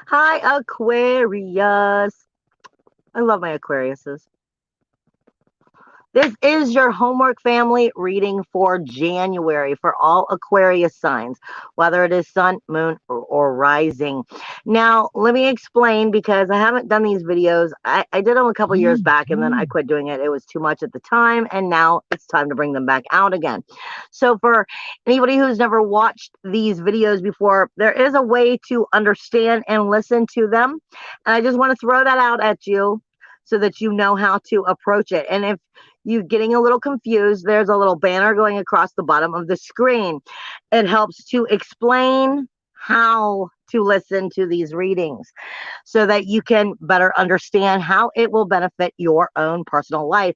Hi, Aquarius. I love my Aquariuses. This is your homework family reading for January for all Aquarius signs, whether it is sun, moon, or rising. Now, let me explain because I haven't done these videos. I did them a couple years back and then I quit doing it. It was too much at the time, and now it's time to bring them back out again. So, for anybody who's never watched these videos before, there is a way to understand and listen to them. And I just want to throw that out at you so that you know how to approach it. And if you're getting a little confused, there's a little banner going across the bottom of the screen. It helps to explain how to listen to these readings so that you can better understand how it will benefit your own personal life.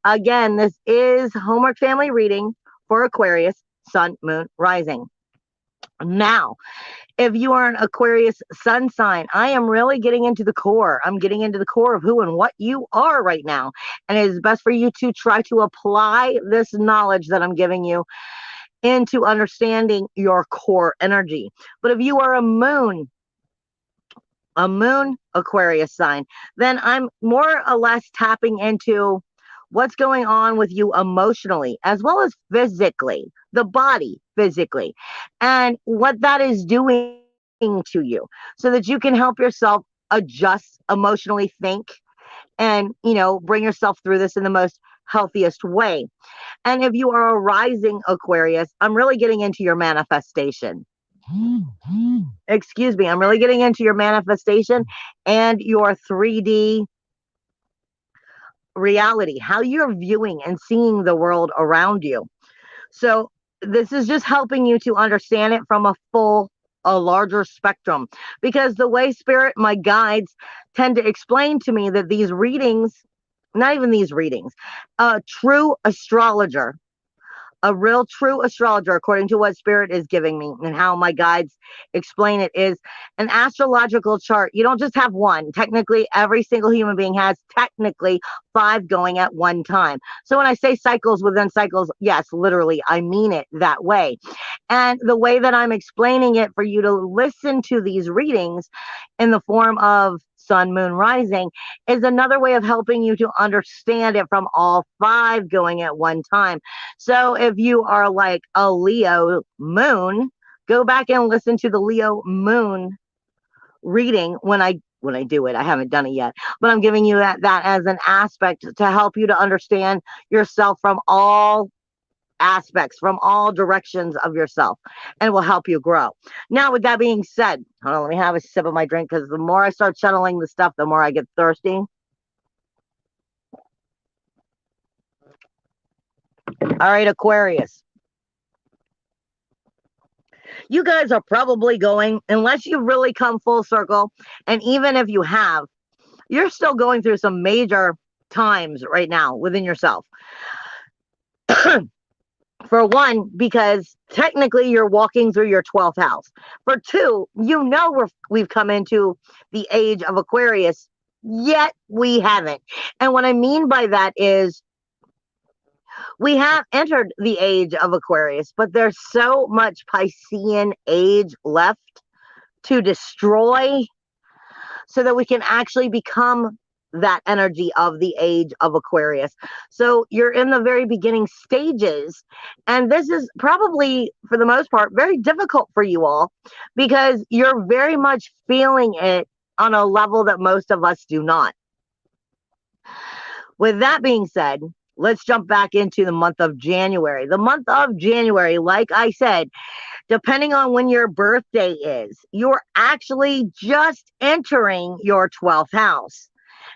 Again, this is homework family reading for Aquarius, sun, moon, rising. Now, if you are an Aquarius sun sign, I am really getting into the core. I'm getting into the core of who and what you are right now. And it is best for you to try to apply this knowledge that I'm giving you into understanding your core energy. But if you are a moon Aquarius sign, then I'm more or less tapping into what's going on with you emotionally as well as physically, the body physically, and what that is doing to you so that you can help yourself adjust emotionally, think, and, bring yourself through this in the most healthiest way. And if you are a rising Aquarius, I'm really getting into your manifestation. Excuse me, I'm really getting into your manifestation and your 3D reality, how you're viewing and seeing the world around you. So this is just helping you to understand it from a larger spectrum, because the way spirit, my guides, tend to explain to me that these readings, not even these readings, a true astrologer, a real true astrologer, according to what spirit is giving me and how my guides explain it, is an astrological chart. You don't just have one. Technically, every single human being has technically 5 going at one time. So when I say cycles within cycles, yes, literally, I mean it that way. And the way that I'm explaining it for you to listen to these readings in the form of sun, moon, rising is another way of helping you to understand it from all 5 going at one time. So if you are like a Leo moon, go back and listen to the Leo moon reading when I do it. I haven't done it yet, but I'm giving you that as an aspect to help you to understand yourself from all aspects, from all directions of yourself, and will help you grow. Now, with that being said, hold on, let me have a sip of my drink, because the more I start channeling the stuff, the more I get thirsty. All right, Aquarius. You guys are probably going, unless you've really come full circle, and even if you have, you're still going through some major times right now within yourself. For one, because technically you're walking through your 12th house. For two, we've come into the age of Aquarius, yet we haven't. And what I mean by that is we have entered the age of Aquarius, but there's so much Piscean age left to destroy so that we can actually become that energy of the age of Aquarius. So you're in the very beginning stages, and this is probably, for the most part, very difficult for you all, because you're very much feeling it on a level that most of us do not. With that being said, let's jump back into the month of January. The month of January, like I said, depending on when your birthday is, you're actually just entering your 12th house.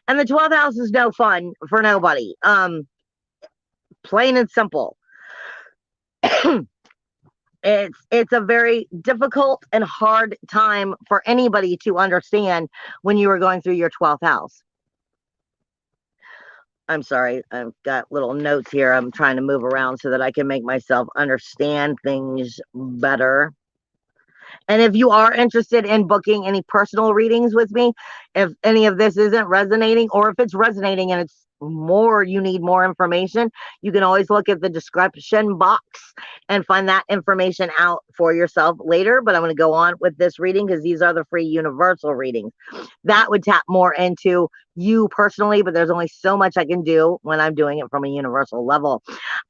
And the 12th house is no fun for nobody. Plain and simple. It's a very difficult and hard time for anybody to understand when you are going through your 12th house. I'm sorry, I've got little notes here. I'm trying to move around so that I can make myself understand things better. And if you are interested in booking any personal readings with me, if any of this isn't resonating, or if it's resonating and it's more you need more information, you can always look at the description box and find that information out for yourself later. But I'm going to go on with this reading because these are the free universal readings. That would tap more into you personally, but there's only so much I can do when I'm doing it from a universal level.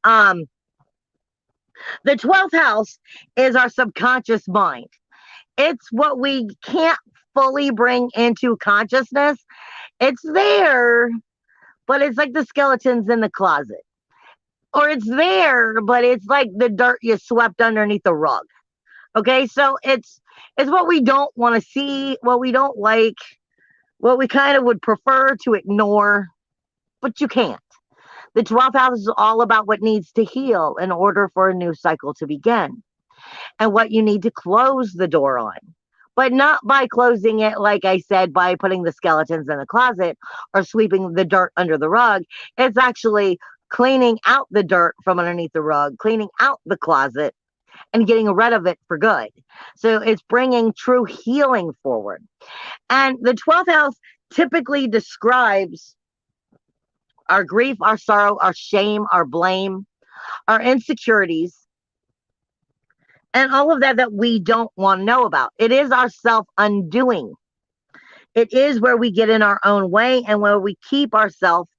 Um, the 12th house is our subconscious mind. It's what we can't fully bring into consciousness. It's there, but it's like the skeletons in the closet. Or it's there, but it's like the dirt you swept underneath the rug. Okay, so it's what we don't want to see, what we don't like, what we kind of would prefer to ignore, but you can't. The 12th house is all about what needs to heal in order for a new cycle to begin, and what you need to close the door on. But not by closing it, like I said, by putting the skeletons in the closet or sweeping the dirt under the rug. It's actually cleaning out the dirt from underneath the rug, cleaning out the closet, and getting rid of it for good. So it's bringing true healing forward. And the 12th house typically describes our grief, our sorrow, our shame, our blame, our insecurities, and all of that that we don't want to know about. It is our self undoing. It is where we get in our own way and where we keep ourselves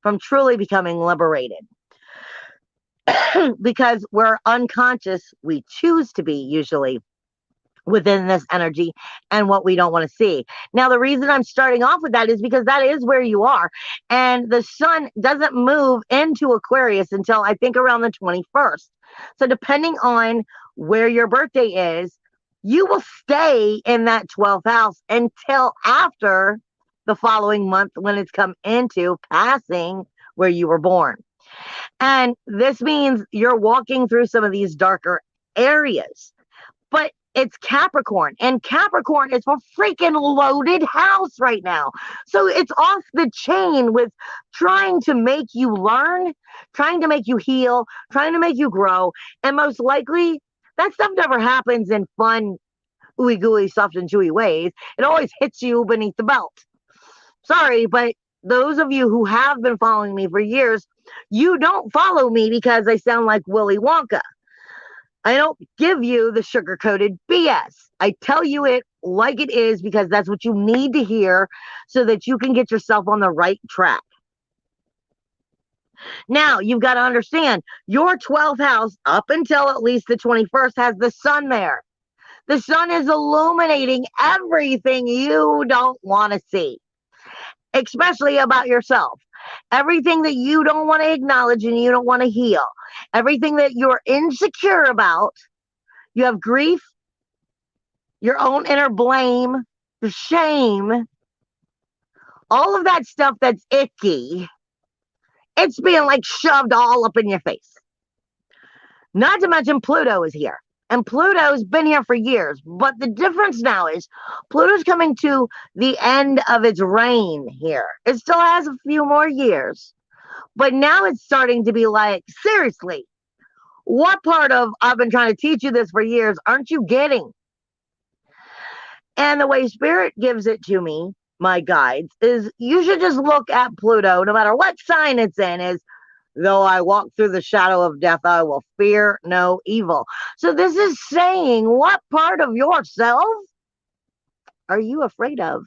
from truly becoming liberated. Because we're unconscious, we choose to be usually within this energy and what we don't want to see. Now, the reason I'm starting off with that is because that is where you are. And the sun doesn't move into Aquarius until I think around the 21st. So depending on where your birthday is, you will stay in that 12th house until after the following month when it's come into passing where you were born. And this means you're walking through some of these darker areas. But it's Capricorn, and Capricorn is a freaking loaded house right now. So it's off the chain with trying to make you learn, trying to make you heal, trying to make you grow. And most likely, that stuff never happens in fun, ooey gooey, soft and chewy ways. It always hits you beneath the belt. Sorry, but those of you who have been following me for years, you don't follow me because I sound like Willy Wonka. I don't give you the sugar-coated BS. I tell you it like it is because that's what you need to hear so that you can get yourself on the right track. Now, you've got to understand, your 12th house, up until at least the 21st, has the sun there. The sun is illuminating everything you don't want to see, especially about yourself. Everything that you don't want to acknowledge and you don't want to heal. Everything that you're insecure about. You have grief, your own inner blame, your shame, all of that stuff that's icky. It's being like shoved all up in your face. Not to mention Pluto is here. And Pluto's been here for years. But the difference now is Pluto's coming to the end of its reign here. It still has a few more years. But now it's starting to be like, seriously, what part of I've been trying to teach you this for years aren't you getting? And the way Spirit gives it to me, my guides, is you should just look at Pluto, no matter what sign it's in, is though I walk through the shadow of death, I will fear no evil. So this is saying, what part of yourself are you afraid of?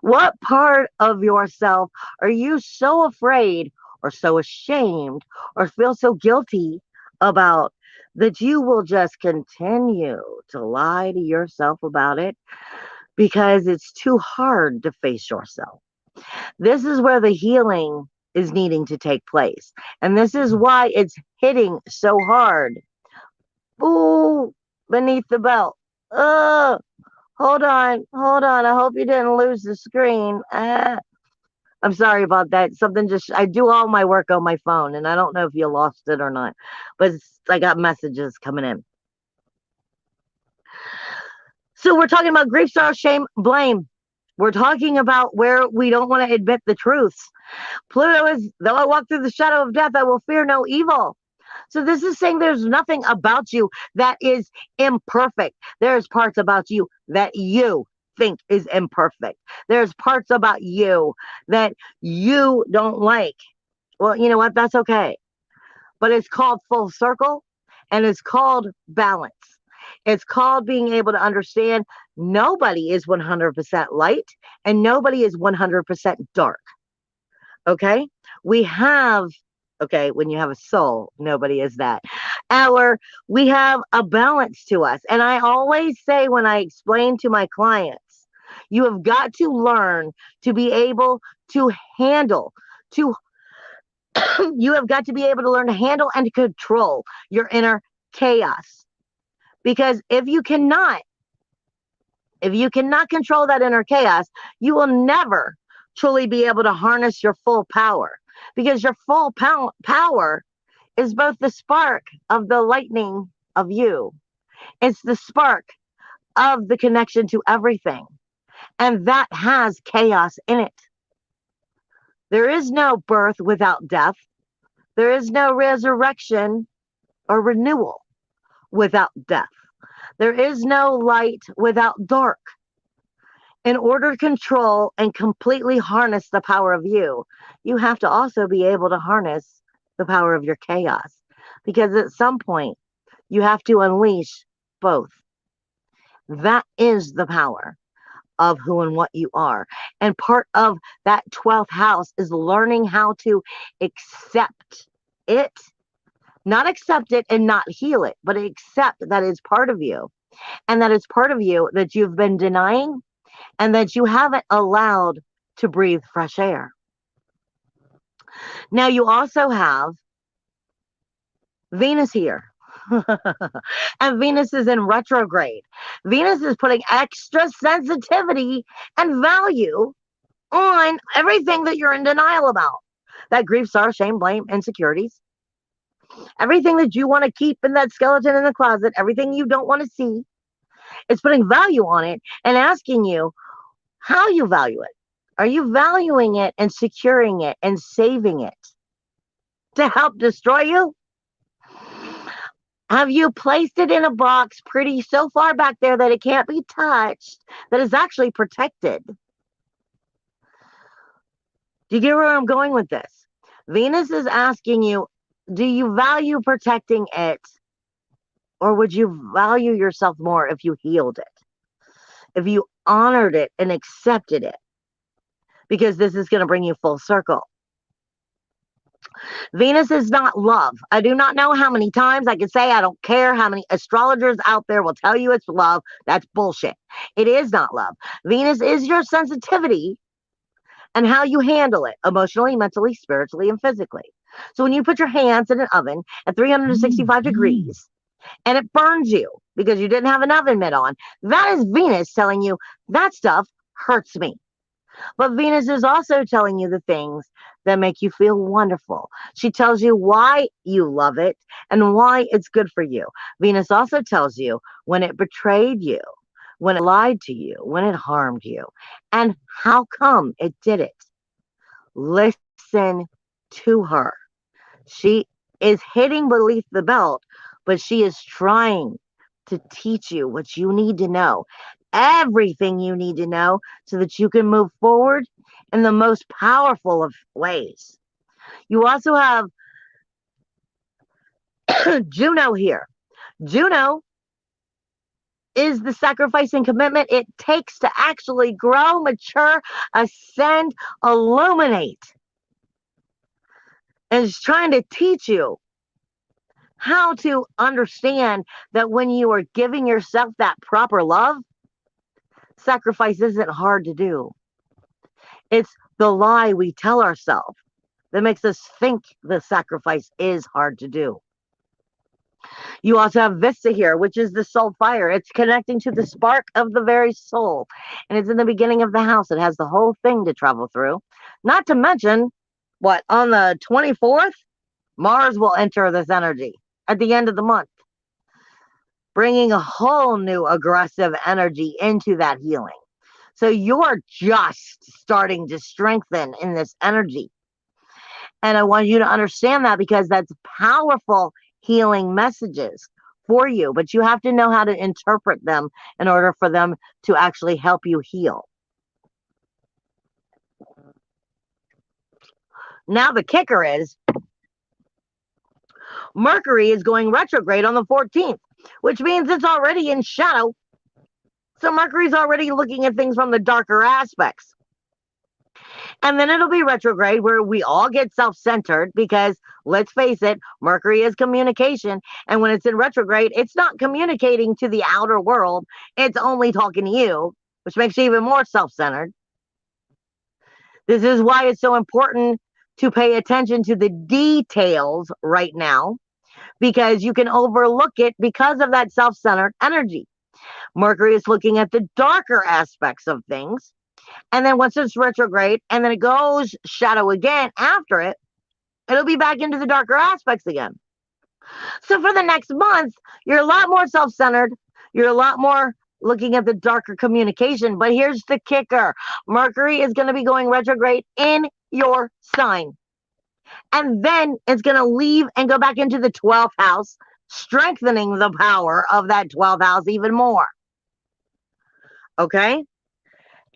What part of yourself are you so afraid or so ashamed or feel so guilty about that you will just continue to lie to yourself about it because it's too hard to face yourself? This is where the healing is needing to take place. And this is why it's hitting so hard. Ooh, beneath the belt. Hold on. I hope you didn't lose the screen. I'm sorry about that. I do all my work on my phone, and I don't know if you lost it or not, but I got messages coming in. So we're talking about grief, sorrow, shame, blame. We're talking about where we don't want to admit the truths. Pluto is, though I walk through the shadow of death, I will fear no evil. So this is saying there's nothing about you that is imperfect. There's parts about you that you think is imperfect. There's parts about you that you don't like. Well, you know what? That's okay. But it's called full circle and it's called balance. It's called being able to understand nobody is 100% light and nobody is 100% dark. Okay. We have, okay, when you have a soul, nobody is that. We have a balance to us. And I always say when I explain to my clients, you have got to learn to be able to handle, to you have got to be able to learn to handle and to control your inner chaos. Because if you cannot control that inner chaos, you will never truly be able to harness your full power. Because your full power is both the spark of the lightning of you, it's the spark of the connection to everything. And that has chaos in it. There is no birth without death. There is no resurrection or renewal without death. There is no light without dark. In order to control and completely harness the power of you, you have to also be able to harness the power of your chaos. Because at some point, you have to unleash both. That is the power of who and what you are. And part of that 12th house is learning how to accept it, not accept it and not heal it, but accept that it's part of you. And that it's part of you that you've been denying and that you haven't allowed to breathe fresh air. Now, you also have Venus here. And Venus is in retrograde. Venus is putting extra sensitivity and value on everything that you're in denial about. That grief, sorrow, shame, blame, insecurities. Everything that you want to keep in that skeleton in the closet, everything you don't want to see. It's putting value on it and asking you how you value it. Are you valuing it and securing it and saving it to help destroy you? Have you placed it in a box pretty so far back there that it can't be touched, that is actually protected? Do you get where I'm going with this? Venus is asking you, do you value protecting it? Or would you value yourself more if you healed it? If you honored it and accepted it? Because this is going to bring you full circle. Venus is not love. I do not know how many times I can say I don't care how many astrologers out there will tell you it's love. That's bullshit. It is not love. Venus is your sensitivity and how you handle it emotionally, mentally, spiritually, and physically. So when you put your hands in an oven at 365 degrees and it burns you because you didn't have an oven mitt on, that is Venus telling you that stuff hurts me. But Venus is also telling you the things that make you feel wonderful. She tells you why you love it and why it's good for you. Venus also tells you when it betrayed you, when it lied to you, when it harmed you, and how come it did it. Listen to her. She is hitting beneath the belt, but she is trying to teach you what you need to know. Everything you need to know so that you can move forward in the most powerful of ways. You also have Juno here. Juno is the sacrifice and commitment it takes to actually grow, mature, ascend, illuminate. And it's trying to teach you how to understand that when you are giving yourself that proper love, sacrifice isn't hard to do. It's the lie we tell ourselves that makes us think the sacrifice is hard to do. You also have Vista here, which is the soul fire. It's connecting to the spark of the very soul. And it's in the beginning of the house. It has the whole thing to travel through. Not to mention, what, on the 24th, Mars will enter this energy at the end of the month, bringing a whole new aggressive energy into that healing. So you're just starting to strengthen in this energy. And I want you to understand that because that's powerful healing messages for you, but you have to know how to interpret them in order for them to actually help you heal. Now, the kicker is Mercury is going retrograde on the 14th, which means it's already in shadow. So Mercury's already looking at things from the darker aspects. And then it'll be retrograde where we all get self-centered because, let's face it, Mercury is communication. And when it's in retrograde, it's not communicating to the outer world. It's only talking to you, which makes you even more self-centered. This is why it's so important to pay attention to the details right now, because you can overlook it because of that self-centered energy. Mercury is looking at the darker aspects of things. And then once it's retrograde and then it goes shadow again after it, it'll be back into the darker aspects again. So for the next month, you're a lot more self-centered. You're a lot more looking at the darker communication. But here's the kicker. Mercury is going to be going retrograde in your sign. And then it's going to leave and go back into the 12th house, strengthening the power of that 12th house even more. Okay?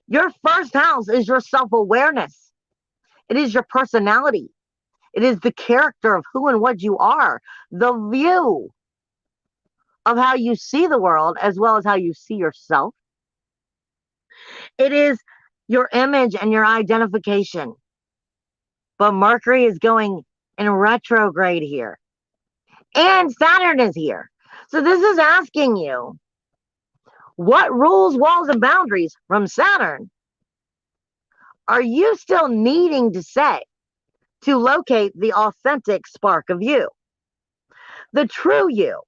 Your first house is your self-awareness. It is your personality. It is the character of who and what you are, the view of how you see the world as well as how you see yourself. It is your image and your identification. But Mercury is going in retrograde here. And Saturn is here. So this is asking you, what rules, walls, and boundaries from Saturn are you still needing to set to locate the authentic spark of you? The true you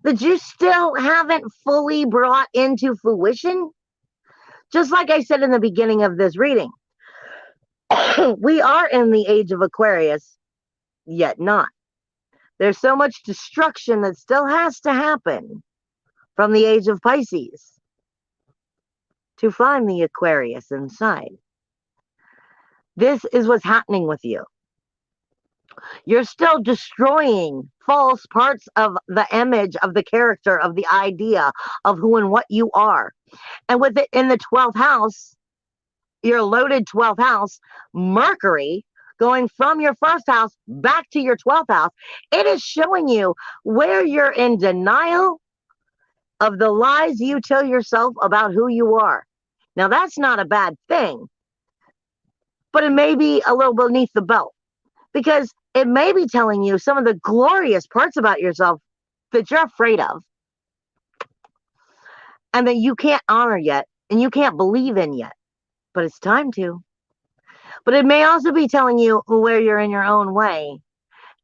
that you still haven't fully brought into fruition? Just like I said in the beginning of this reading, we are in the age of Aquarius, yet not. There's so much destruction that still has to happen from the age of Pisces to find the Aquarius inside. This is what's happening with you. You're still destroying false parts of the image, of the character, of the idea of who and what you are. And with it in the 12th house, your loaded 12th house, Mercury going from your first house back to your 12th house, it is showing you where you're in denial of the lies you tell yourself about who you are. Now, that's not a bad thing, but it may be a little beneath the belt because it may be telling you some of the glorious parts about yourself that you're afraid of and that you can't honor yet and you can't believe in yet, but it's time to. But it may also be telling you where you're in your own way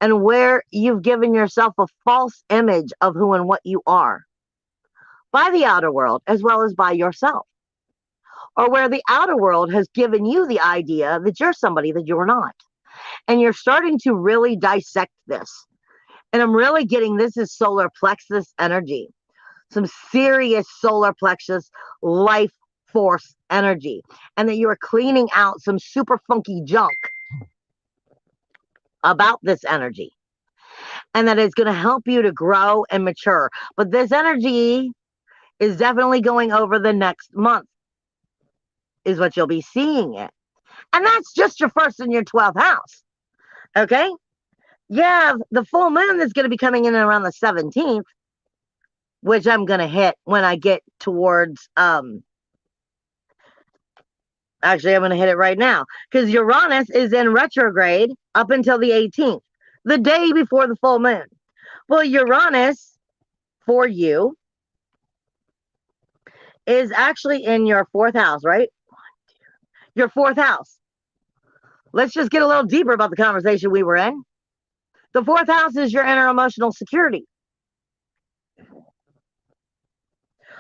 and where you've given yourself a false image of who and what you are by the outer world as well as by yourself, or where the outer world has given you the idea that you're somebody that you're not. And you're starting to really dissect this. And I'm really getting this is solar plexus energy, some serious solar plexus life force energy, and that you are cleaning out some super funky junk about this energy, and that it's going to help you to grow and mature. But this energy is definitely going over the next month, is what you'll be seeing it. And that's just your first and your 12th house. Okay? Yeah, the full moon is going to be coming in around the 17th, which I'm going to hit when I get towards, actually, I'm going to hit it right now, because Uranus is in retrograde up until the 18th, the day before the full moon. Well, Uranus, for you, is actually in your 4th house, right? Your 4th house. Let's just get a little deeper about the conversation we were in. The 4th house is your inner emotional security.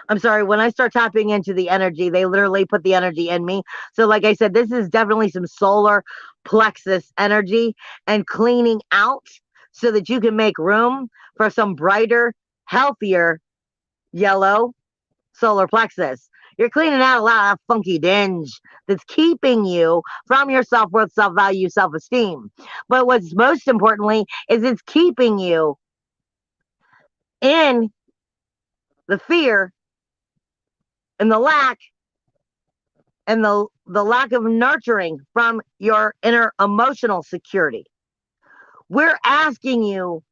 I'm sorry, when I start tapping into the energy, they literally put the energy in me. So like I said, this is definitely some solar plexus energy and cleaning out so that you can make room for some brighter, healthier yellow solar plexus. You're cleaning out a lot of funky dinge that's keeping you from your self-worth, self-value, self-esteem. But what's most importantly is it's keeping you in the fear and the lack and the lack of nurturing from your inner emotional security. We're asking you,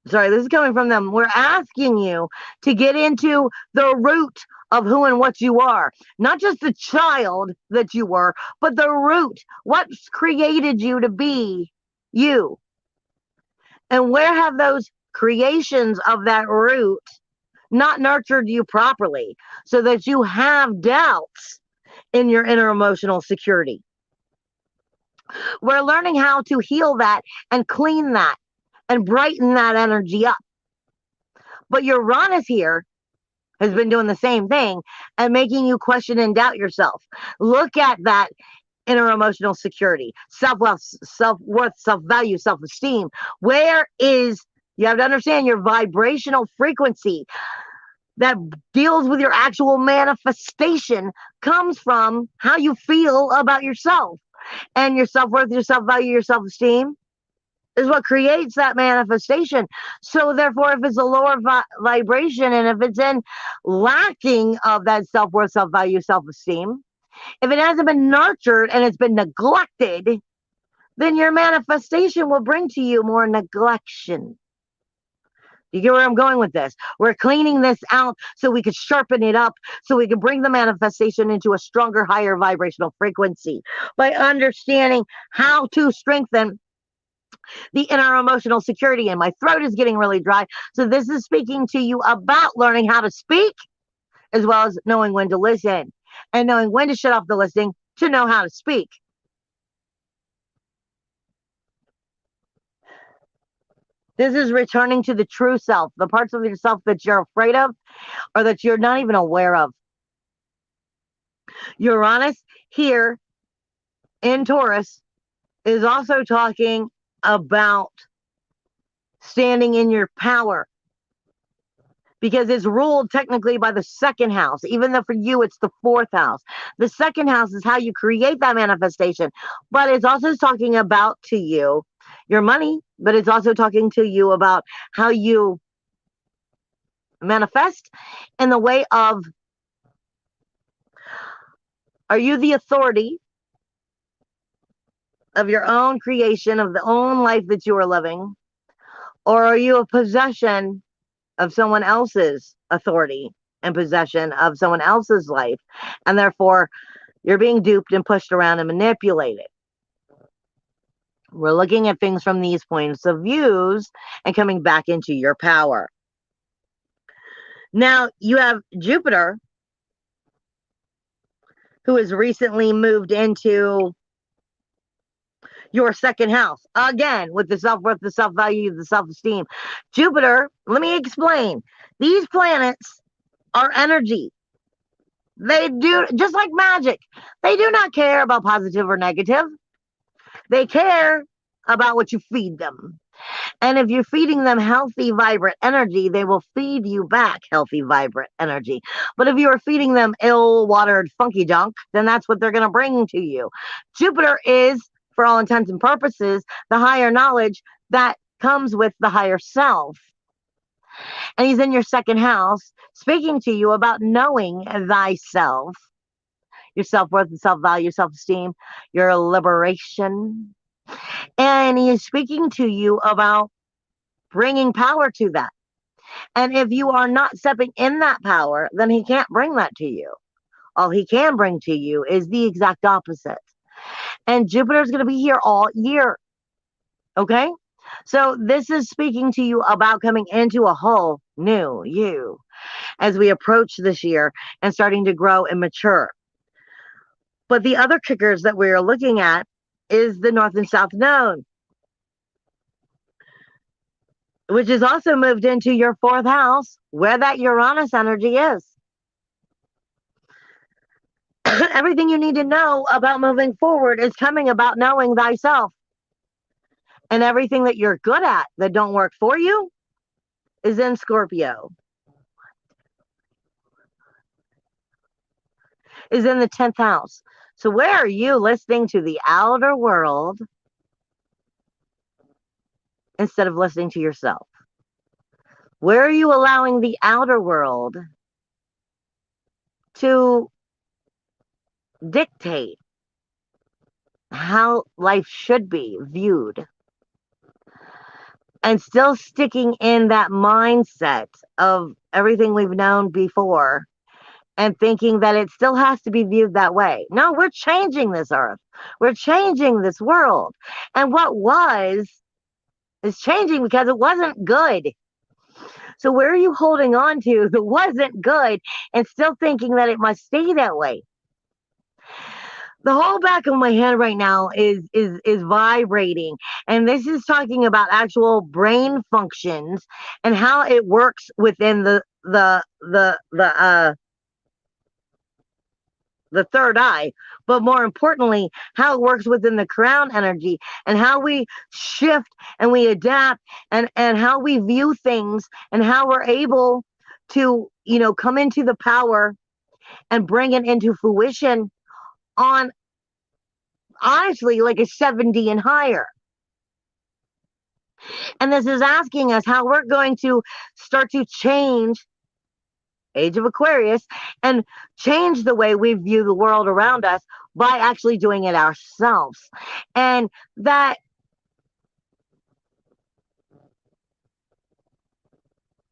sorry, this is coming from them. We're asking you to get into the root of who and what you are, not just the child that you were, but the root. What's created you to be you? And where have those creations of that root not nurtured you properly so that you have doubts in your inner emotional security? We're learning how to heal that and clean that and brighten that energy up. But Uranus here has been doing the same thing and making you question and doubt yourself. Look at that inner emotional security, self-worth, self-value, self-esteem. Where is, you have to understand your vibrational frequency that deals with your actual manifestation comes from how you feel about yourself. And your self-worth, your self-value, your self-esteem is what creates that manifestation. So therefore, if it's a lower vibration and if it's in lacking of that self-worth, self-value, self-esteem, if it hasn't been nurtured and it's been neglected, then your manifestation will bring to you more neglection. You get where I'm going with this? We're cleaning this out so we could sharpen it up, so we can bring the manifestation into a stronger, higher vibrational frequency by understanding how to strengthen the inner emotional security. And my throat is getting really dry. So this is speaking to you about learning how to speak as well as knowing when to listen and knowing when to shut off the listening to know how to speak. This is returning to the true self, the parts of yourself that you're afraid of or that you're not even aware of. Uranus here in Taurus is also talking about standing in your power because it's ruled technically by the second house, even though for you it's the fourth house. The second house is how you create that manifestation, but it's also talking about to you your money, but it's also talking to you about how you manifest in the way of, are you the authority of your own creation, of the own life that you are living, or are you a possession of someone else's authority and possession of someone else's life, and therefore you're being duped and pushed around and manipulated? We're looking at things from these points of views and coming back into your power. Now, you have Jupiter, who has recently moved into your second house. Again, with the self-worth, the self-value, the self-esteem. Jupiter, let me explain. These planets are energy. They do, just like magic, they do not care about positive or negative. They care about what you feed them. And if you're feeding them healthy, vibrant energy, they will feed you back healthy, vibrant energy. But if you are feeding them ill-watered funky junk, then that's what they're going to bring to you. Jupiter is, for all intents and purposes, the higher knowledge that comes with the higher self. And he's in your second house, speaking to you about knowing thyself, your self-worth and self-value, self-esteem, your liberation. And he is speaking to you about bringing power to that. And if you are not stepping in that power, then he can't bring that to you. All he can bring to you is the exact opposite. And Jupiter is going to be here all year. Okay? So this is speaking to you about coming into a whole new you as we approach this year and starting to grow and mature. But the other kickers that we're looking at is the North and South Node, which is also moved into your fourth house where that Uranus energy is. Everything you need to know about moving forward is coming about knowing thyself. And everything that you're good at that don't work for you is in Scorpio. Is in the 10th house. So where are you listening to the outer world instead of listening to yourself? Where are you allowing the outer world to dictate how life should be viewed? And still sticking in that mindset of everything we've known before and thinking that it still has to be viewed that way. No, we're changing this earth. We're changing this world. And what was is changing because it wasn't good. So where are you holding on to that wasn't good and still thinking that it must stay that way? The whole back of my head right now is vibrating, and this is talking about actual brain functions and how it works within the third eye, but more importantly, how it works within the crown energy and how we shift and we adapt and how we view things and how we're able to, come into the power and bring it into fruition on, honestly, like a 70 and higher. And this is asking us how we're going to start to change Age of Aquarius and change the way we view the world around us by actually doing it ourselves. And that,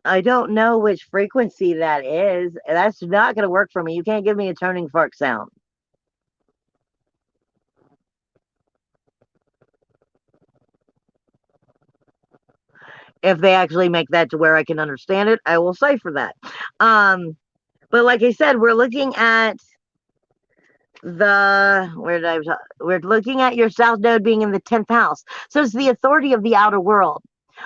I don't know which frequency that is. That's not going to work for me. You can't give me a tuning fork sound. If they actually make that to where I can understand it, I will say for that. But like I said, we're looking at we're looking at your south node being in the 10th house. So it's the authority of the outer world.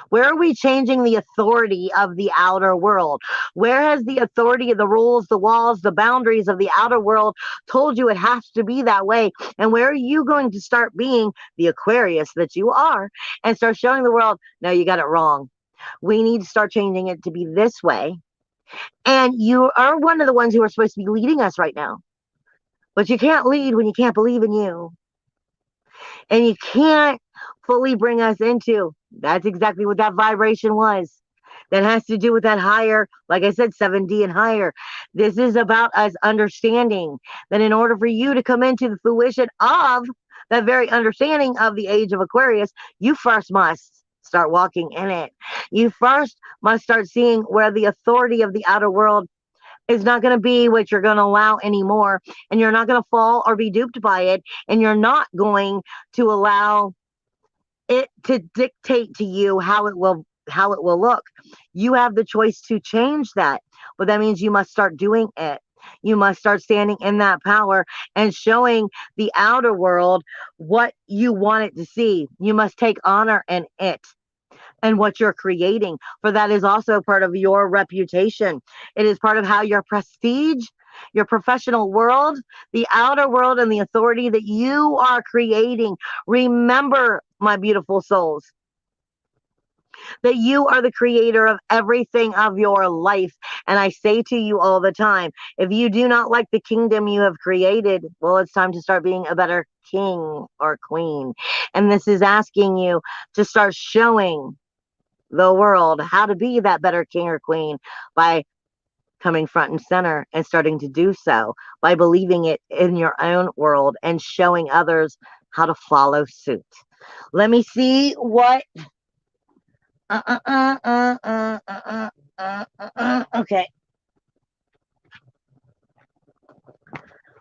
Where are we changing the authority of the outer world? Where has the authority of the rules, the walls, the boundaries of the outer world told you it has to be that way? And where are you going to start being the Aquarius that you are and start showing the world, no, you got it wrong. We need to start changing it to be this way. And you are one of the ones who are supposed to be leading us right now. But you can't lead when you can't believe in you. And you can't fully bring us into, that's exactly what that vibration was. That has to do with that higher, like I said, 7D and higher. This is about us understanding that in order for you to come into the fruition of that very understanding of the age of Aquarius, you first must start walking in it. You first must start seeing where the authority of the outer world is not going to be what you're going to allow anymore. And you're not going to fall or be duped by it. And you're not going to allow it to dictate to you how it will look. You have the choice to change that, but that means you must start doing it. You must start standing in that power and showing the outer world what you want it to see. You must take honor in it and what you're creating, for that is also part of your reputation. It is part of how your prestige, your professional world, the outer world, and the authority that you are creating. Remember, my beautiful souls, that you are the creator of everything of your life. And I say to you all the time, if you do not like the kingdom you have created, well, it's time to start being a better king or queen. And this is asking you to start showing the world how to be that better king or queen by coming front and center and starting to do so, by believing it in your own world and showing others how to follow suit. Let me see what. Okay.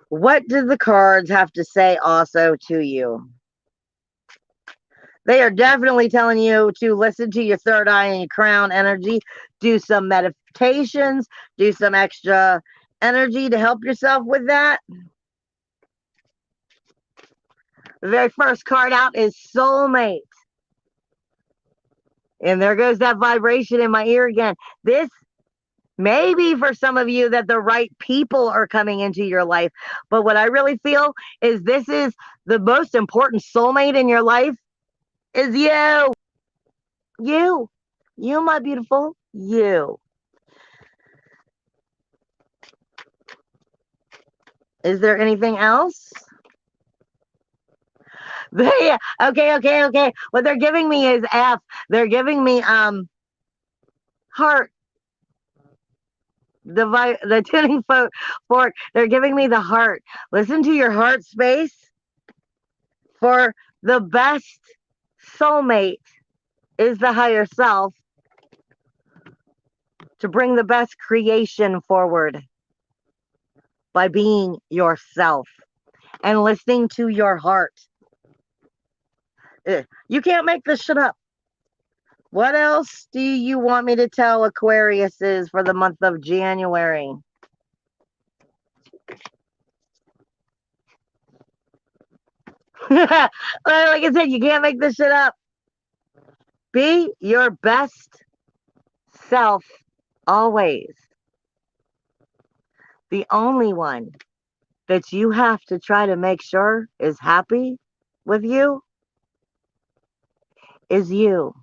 What do the cards have to say also to you? They are definitely telling you to listen to your third eye and your crown energy, do some meditations, do some extra energy to help yourself with that. The very first card out is Soulmate. And there goes that vibration in my ear again. This may be for some of you that the right people are coming into your life. But what I really feel is this is the most important soulmate in your life is you. You. You, my beautiful. You. Is there anything else? Yeah. Okay. What they're giving me is F. They're giving me heart. The tuning fork. They're giving me the heart. Listen to your heart space for the best soulmate is the higher self to bring the best creation forward by being yourself and listening to your heart. You can't make this shit up. What else do you want me to tell Aquariuses for the month of January? Like I said, you can't make this shit up. Be your best self always. The only one that you have to try to make sure is happy with you is you.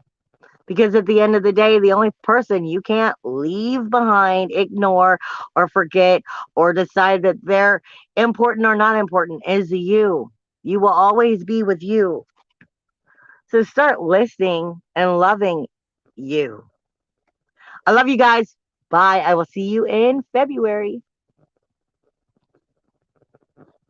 Because at the end of the day, the only person you can't leave behind, ignore, or forget, or decide that they're important or not important is you. You will always be with you. So start listening and loving you. I love you guys. Bye. I will see you in February.